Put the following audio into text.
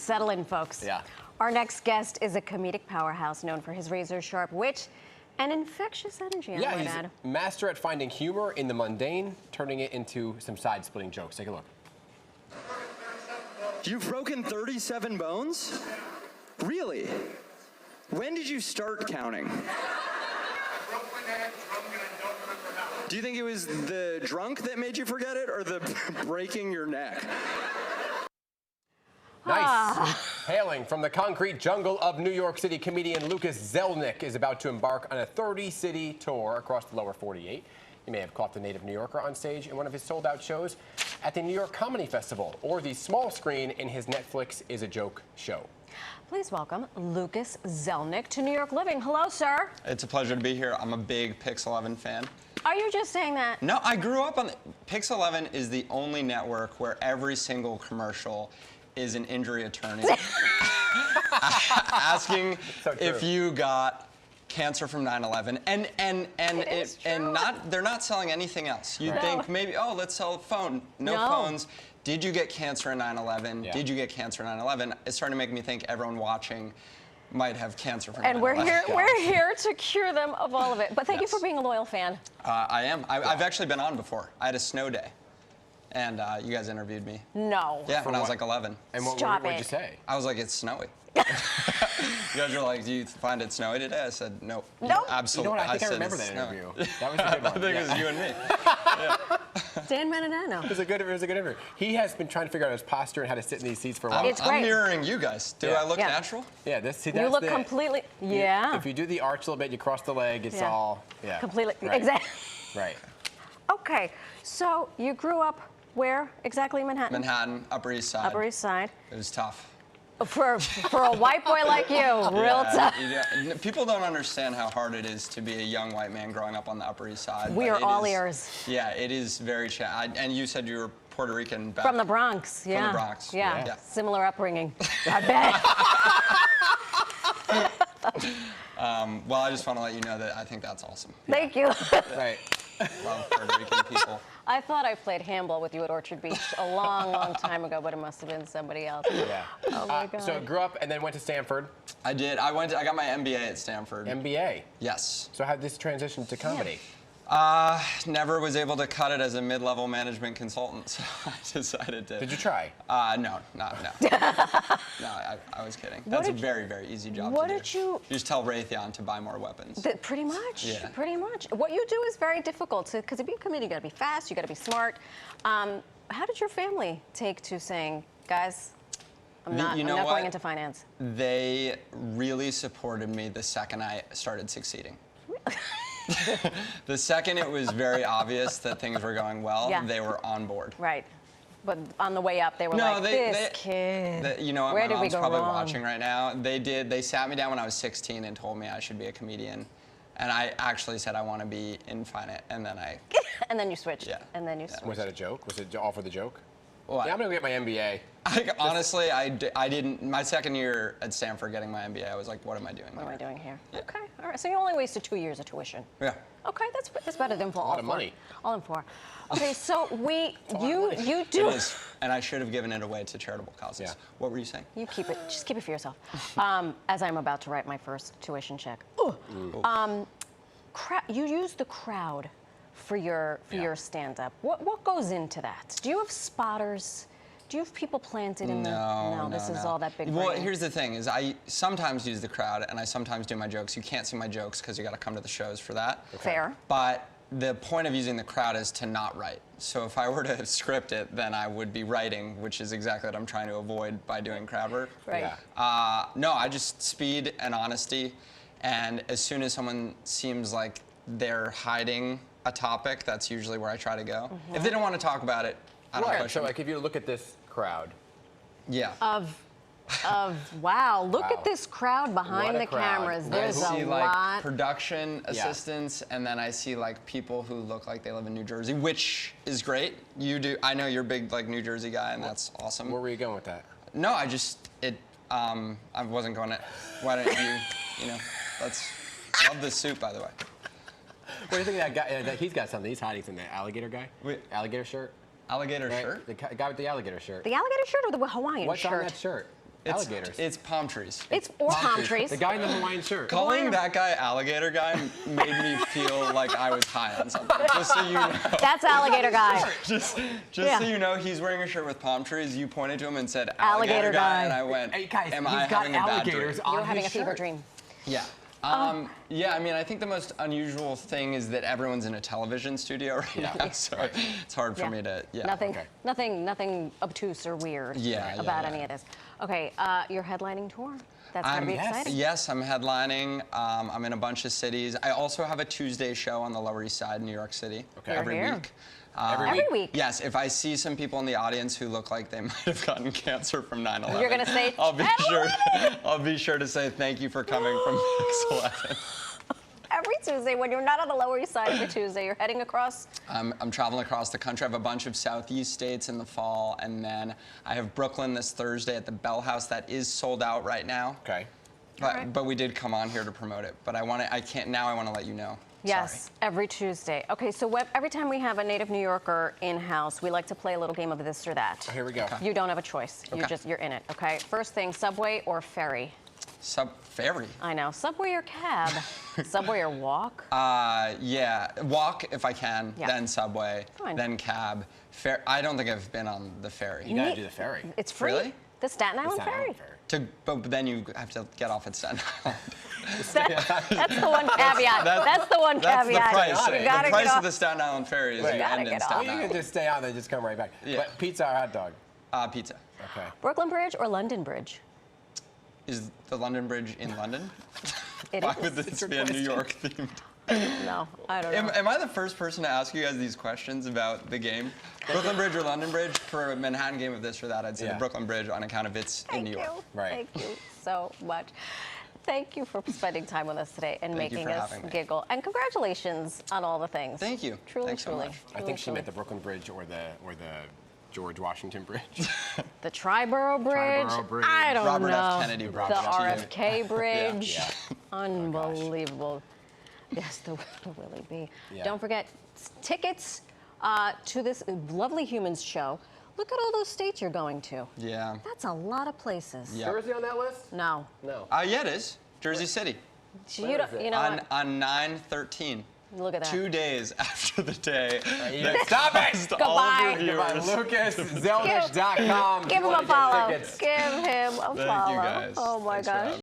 Settle in, folks. Yeah. Our next guest is a comedic powerhouse known for his razor-sharp wit and infectious energy, I might add. He's master at finding humor in the mundane, turning it into some side-splitting jokes. Take a look. You've broken 37 bones? Really? When did you start counting? Do you think it was the drunk that made you forget it, or the breaking your neck? Nice. Hailing from the concrete jungle of New York City, comedian Lucas Zelnik is about to embark on a 30-city tour across the lower 48. You may have caught the native New Yorker on stage in one of his sold-out shows at the New York Comedy Festival, or the small screen in his Netflix Is a Joke show. Please welcome Lucas Zelnik to New York Living. Hello, sir. It's a pleasure to be here. I'm a big Pix 11 fan. Are you just saying that? No, I grew up on Pix 11 is the only network where every single commercial is an injury attorney asking if you got cancer from 9/11, and they're not selling anything else. You'd think maybe, oh, let's sell a phone. No phones. Did you get cancer in 9/11? Yeah. Did you get cancer in 9/11? It's starting to make me think everyone watching might have cancer from 9/11. And we're here to cure them of all of it. But thank you for being a loyal fan. I am. I've actually been on before. I had a snow day. And you guys interviewed me. No. Yeah, when I was like 11. And what did you say? I was like, it's snowy. You guys were like, do you find it snowy today? I said, nope. Nope. Absolutely. You know what? I think I remember that interview. That was a good one. I think it was you and me. Dan Menadano. It was a good interview. He has been trying to figure out his posture and how to sit in these seats for a while. It's great. I'm mirroring you guys. Do I look natural? Yeah, that's you look completely, If you do the arch a little bit, you cross the leg, it's all, completely, right. exactly. Right. Okay, so you grew up where exactly in Manhattan? Manhattan, Upper East Side. Upper East Side. It was tough. For a white boy like you, real tough. Yeah. People don't understand how hard it is to be a young white man growing up on the Upper East Side. We are all ears. Yeah, it is very challenging. And you said you were Puerto Rican back. From the Bronx, yeah. From the Bronx. Yeah. Similar upbringing, I bet. Well, I just want to let you know that I think that's awesome. Thank you. Right. Love Puerto Rican people. I thought I played handball with you at Orchard Beach a long, long time ago, but it must have been somebody else. Yeah. Oh my God. So grew up and then went to Stanford. I did. I got my MBA at Stanford. MBA. Yes. So how did this transition to comedy? Never was able to cut it as a mid-level management consultant, so I decided to. Did you try? No. No, I was kidding. That's a very, very easy job to do. You just tell Raytheon to buy more weapons. Pretty much. Yeah. Pretty much. What you do is very difficult, because if you're a comedian, you got to be fast, you got to be smart. How did your family take to saying, guys, I'm not going into finance? They really supported me the second I started succeeding. The second it was very obvious that things were going well, they were on board. Right. But on the way up, they were like, this kid. You know what, where my did we mom's go probably wrong? watching right now. They sat me down when I was 16 and told me I should be a comedian. And I actually said I want to be in finance, and then I... And then you switched. Yeah. And then you switched. Was that a joke? Was it all for the joke? Well, yeah, I'm going to get my MBA. Honestly, I didn't. My second year at Stanford getting my MBA, I was like, what am I doing here? What am I doing here? Yeah. Okay, all right. So you only wasted 2 years of tuition. Yeah. Okay, that's better than for all A lot of money. All in 4. Okay, so you do. It is, and I should have given it away to charitable causes. Yeah. What were you saying? You keep it. Just keep it for yourself. As I'm about to write my first tuition check. You use the crowd for your stand-up. What goes into that? Do you have spotters? Do you have people planted in No, this is all that big Well, brain. here's the thing, is I sometimes use the crowd, and I sometimes do my jokes. You can't see my jokes because you got to come to the shows for that. Okay. Fair. But the point of using the crowd is to not write. So if I were to script it, then I would be writing, which is exactly what I'm trying to avoid by doing crowd work. Right. Yeah. No, I just speed and honesty, and as soon as someone seems like they're hiding a topic, that's usually where I try to go. If they don't want to talk about it, I don't push So them. like if you look at this crowd. Yeah. Wow, look at this crowd behind the cameras. There's I see a like lot. production assistants, and then I see like people who look like they live in New Jersey, which is great. You do. I know you're a big like New Jersey guy, and that's awesome. Where were you going with that? No, I wasn't going to. Why don't you know? Love this suit, by the way. What do you think of that guy? He's got something. He's hiding something. That alligator guy? Wait. Alligator shirt? Alligator Right? shirt? The guy with the alligator shirt. The alligator shirt or the Hawaiian What's shirt? on that shirt? Alligators. It's palm trees. It's or palm trees. The guy in the Hawaiian shirt. Calling that guy alligator guy made me feel like I was high on something. Just so you know. That's alligator guy. Just Yeah. so you know, he's wearing a shirt with palm trees. You pointed to him and said Alligator guy. and I went, Hey guys, am he's I got having a bad dream? alligators on You're having a his fever shirt. dream. Yeah. Yeah, I mean, I think the most unusual thing is that everyone's in a television studio right now, so it's hard for me to, Nothing obtuse or weird Yeah, about yeah. any of this. Okay, you're headlining tour. That's going to be exciting. Yes, I'm headlining. I'm in a bunch of cities. I also have a Tuesday show on the Lower East Side, New York City, every week. Every week? Yes, if I see some people in the audience who look like they might have gotten cancer from 9/11, You're going to say, I'll be sure to say thank you for coming from 6/11. Every Tuesday, when you're not on the Lower East Side every Tuesday, you're heading across? I'm traveling across the country. I have a bunch of Southeast states in the fall, and then I have Brooklyn this Thursday at the Bell House. That is sold out right now. Okay. But we did come on here to promote it. But I want to let you know. Yes, Sorry. every Tuesday. Okay, so every time we have a native New Yorker in-house, we like to play a little game of this or that. Oh, here we go. You don't have a choice. You're in it, okay? First thing, subway or ferry? Ferry. I know. Subway or cab? Subway or walk? Yeah, walk if I can, then subway, Fine. then cab. I don't think I've been on the ferry. You gotta do the ferry. It's free. Really? The Staten Island Ferry. But then you have to get off at Staten Island. That's the one caveat. That's the one That's caveat. the price. You gotta The price get of off. the Staten Island Ferry is you gotta end in get off. Oh, Staten you can Island. just stay on there, just come right back. Yeah. But pizza or hot dog? Pizza. Okay. Brooklyn Bridge or London Bridge? Is the London Bridge in London? It Why is. would this be a New York themed? No, I don't know. Am I the first person to ask you guys these questions about the game? Brooklyn Bridge or London Bridge? For a Manhattan game of this or that, I'd say the Brooklyn Bridge on account of it's in New York. Right. Thank you so much. Thank you for spending time with us today and Thank you making for us having me. giggle. And congratulations on all the things. Thank you. Truly, Thanks so truly. much. I think she meant the Brooklyn Bridge or the George Washington Bridge. The Triborough Bridge. Triborough Bridge. I don't Robert know. F. Kennedy Bridge. The Yeah. RFK Bridge. Yeah. Unbelievable. Yes, the Willie B. Yeah. Don't forget tickets to this Lovely Humans show. Look at all those states you're going to. Yeah. That's a lot of places. Yeah. Jersey on that list? No. No. Yeah, it is. Jersey City. You know what? On 9/13. Look at that. 2 days after the day. Stop it! All of your Goodbye. viewers. LucasZelnik.com. Give him a follow. Give him a follow. Thank you guys. Oh my Thanks for gosh. having me.